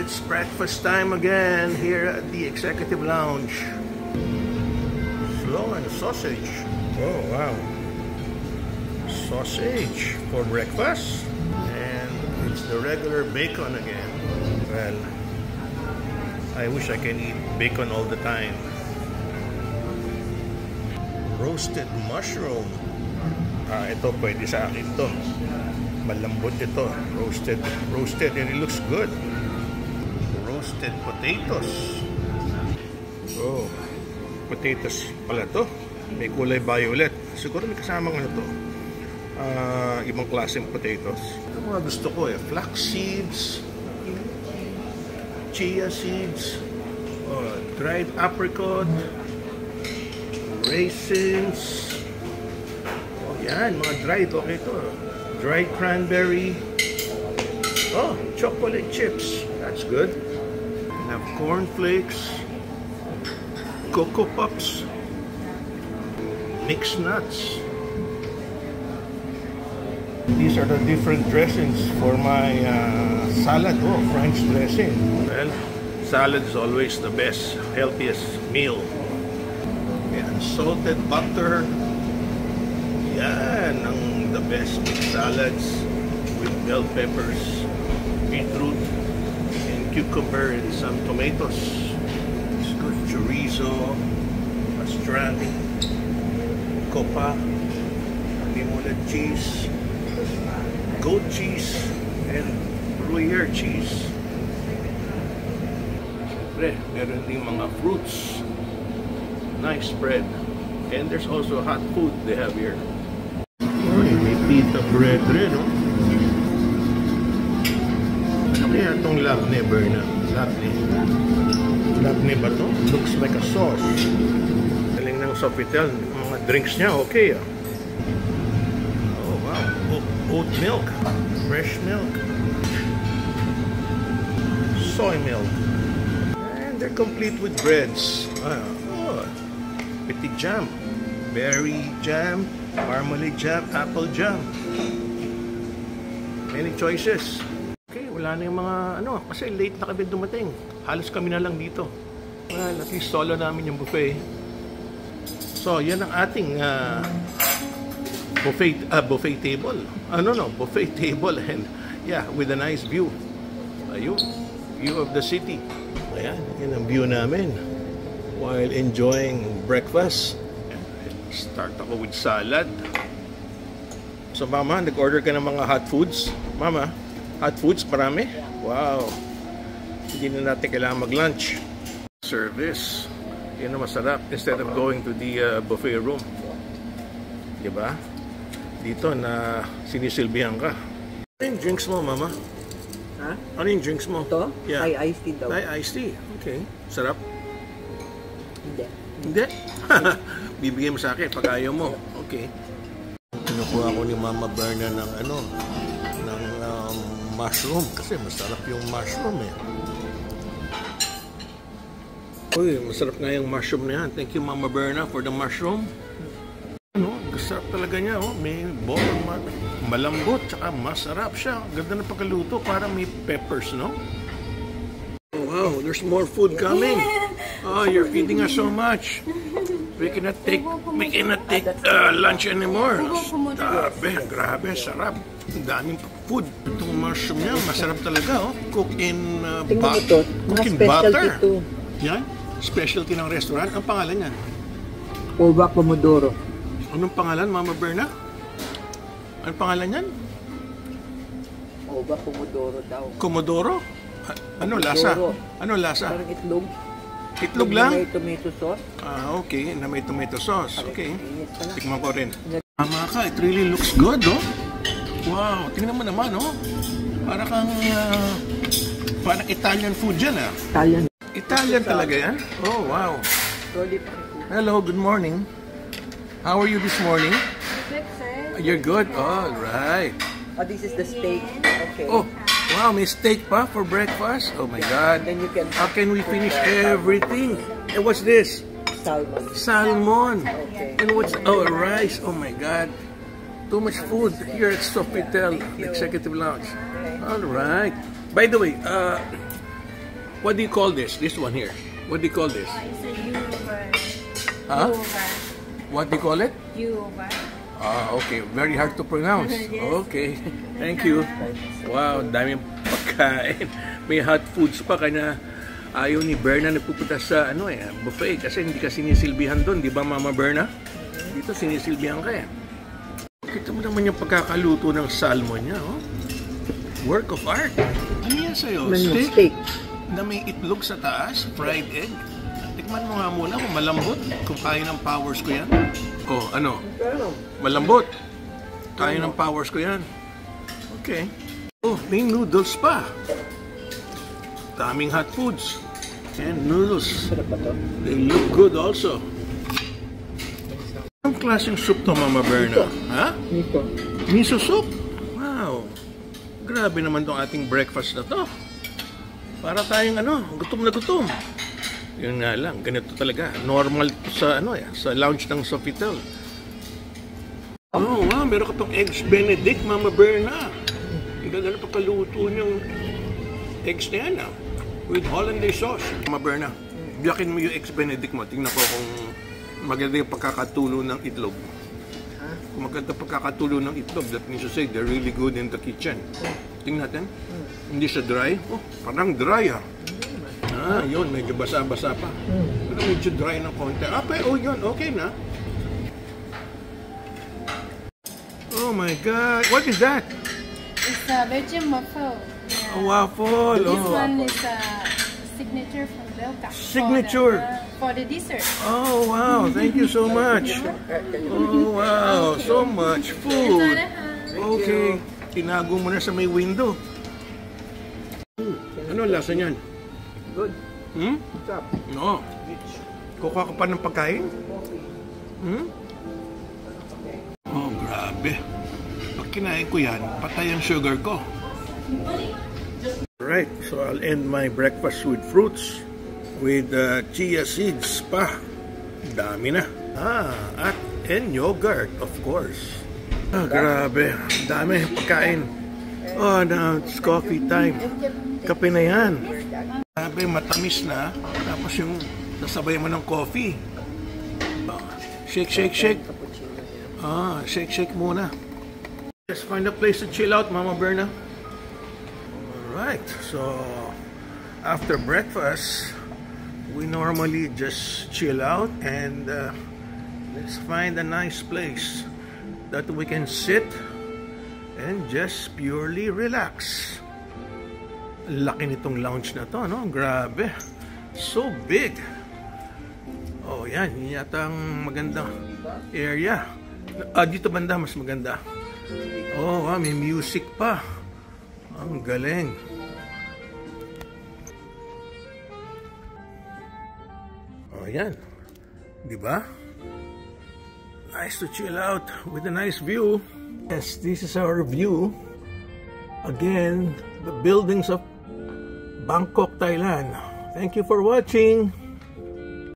It's breakfast time again here at the Executive Lounge. Slaw and sausage. Oh, wow. Sausage for breakfast. And it's the regular bacon again. Well, I wish I can eat bacon all the time. Roasted mushroom. Ito pwede sa akin to. Malambot ito. Roasted and it looks good. Roasted potatoes. Oh, potatoes pala to. May kulay violet. Siguro may kasamang ano to. Ibang klaseng potatoes. Ito mga gusto ko flax seeds, chia seeds, dried apricot, raisins. Oh, yan, mga dried. Okay to. Dried cranberry. Oh, chocolate chips. That's good. We have corn flakes, Cocoa Puffs, mixed nuts. These are the different dressings for my salad. Oh, French dressing. Well, salad is always the best, healthiest meal. And salted butter. Yan ang the best mixed salads with bell peppers, beetroot, cucumber and some tomatoes. It's good. Chorizo, pastrami, copa, limonade cheese, goat cheese, and Gruyere cheese. Siyempre, meron din mga fruits. Nice spread. And there's also hot food they have here. May pita bread rin, no? Kaya itong labne, Berna. Labne ba ito? Looks like a sauce. Galing ng Sofitel. Mga drinks niya, okay ah. Oh, wow. Oat milk. Fresh milk. Soy milk. And they're complete with breads. Oh, petit jam. Berry jam. Marmalade jam. Apple jam. Many choices. Wala na yung mga kasi late na kami dumating. Halos kami na lang dito. Well, at least solo namin yung buffet. So, yan ang ating buffet table. Buffet table and yeah, with a nice view. Ayun, view of the city. Ayan, yan ang view namin while enjoying breakfast. Start ako with salad. So, Mama, nag-order ka ng mga hot foods? Mama? Hot foods, marami? Wow. Hindi na natin kailangan mag-lunch. Service. Yan ang masarap. Instead of going to the buffet room. Diba? Dito na sinisilbihan ka. Ano yung drinks mo, Mama? Ha? Ano yung drinks mo? Ito? Yeah. Thai iced tea daw. Thai iced tea. Okay. Sarap? Hindi. Hindi? Bibigyan mo sa akin pag ayaw mo. Okay. Kinukuha ko ni Mama Berna ng mushroom kasi masarap yung mushroom Uy, masarap nga yung mushroom na yan. Thank you, Mama Berna, for the mushroom. Masarap talaga niya, may bone, malambot, tsaka masarap siya. Ganda na pagkaluto, parang may peppers, no? Oh, wow, there's more food coming. Oh, you're feeding us so much. We cannot take lunch anymore. Grabe, sarap. Ang daming food. Itong mushroom niya, masarap talaga, Cook in butter. Yan, specialty ng restaurant. Ang pangalan yan? Ova Pomodoro. Anong pangalan, Mama Berna? Anong pangalan yan? Ova Pomodoro daw. Komodoro? Ano lasa? Ano lasa? Parang itlog. Itlog lang? May tomato sauce. Okay. Na may tomato sauce. Okay. Tikman ko rin. Tama ka. It really looks good, Wow. Tingnan mo naman, Parang Italian food yan, Italian talaga yan? Oh, wow. Hello, good morning. How are you this morning? Good, sir. You're good? All right. Oh, this is the steak. Okay. Oh, wow, may steak pa for breakfast? Oh my God. Then you can... How can we finish everything? And what's this? Salmon. Salmon. Okay. And what's... Oh, rice. Oh my God. Too much food here at Sofitel Executive Lounge. All right. By the way, What do you call this? This one here. What do you call this? It's a U-over. Huh? U-over. What do you call it? U-over. Ah, okay. Very hard to pronounce. Yes. Okay. Thank you. Wow, daming pagkain. May hot foods pa, kanya ayaw ni Berna nagpupunta sa buffet kasi hindi ka sinisilbihan doon, di ba Mama Berna? Dito sinisilbihan ka eh. Kita mo naman yung pagkakaluto ng salmon niya, oh. Work of art. Ano yan sa'yo? Steak. Na may itlog sa taas, fried egg. Tikman mo nga muna kung malambot. Kung kaya ng powers ko yan. Oh, ano? Malambot. Kaya ng powers ko yan. Okay. Oh, may noodles pa. Daming hot foods. And noodles. They look good also. Anong klaseng soup to, Mama Berna? Ha? Nito. Miso soup? Wow. Grabe naman tong ating breakfast na to. Para tayong gutom na gutom. Yun nga lang, ganito talaga. Normal sa sa lounge ng Sofitel. Oh, wow, meron ka tong eggs Benedict, Mama Berna. Ang ganda na pagkaluto niyang eggs na yan, with hollandaise sauce. Mama Berna, biyakin mo yung eggs Benedict mo. Tingnan ko kung maganda yung pagkakatulo ng itlog. Kung maganda pagkakatulo ng itlog, that means to say they're really good in the kitchen. Tingnan natin. Hindi siya dry. Oh, parang dry Ah, yun. Medyo basa-basa pa. Pero medyo dry ng konti. Pero yun. Okay na. Oh my God. What is that? It's a Belgian waffle. Yeah. A waffle. This one is a signature from Belka. Signature. For the dessert. Oh, wow. Thank you so much. Oh, wow. So much food. Okay. Tinago mo na sa may window. Ano lasa niyan? Good. Stop. No. Kukuha ka pa ng pagkain? Oh, grabe. Pag kinain ko yan, patay ang sugar ko. Right, so I'll end my breakfast with fruits. With chia seeds pa. Dami na. And yogurt, of course. Grabe. Dami pagkain. Oh, now it's coffee time. Kape na yan. Grabe, matamis na. Tapos yung nasabay mo ng coffee. Shake, shake, shake. Shake, shake muna. Just find a place to chill out, Mama Berna. Alright, so after breakfast, we normally just chill out and let's find a nice place that we can sit and just purely relax. Laki nitong lounge na to, no? Grabe. So big. Oh, yan. Yan yata ang magandang area. Dito banda, mas maganda. Oh, may music pa. Ang galing. Oh, yan. Diba? Nice to chill out with a nice view. Yes, this is our view. Again, the buildings of Bangkok, Thailand. Thank you for watching.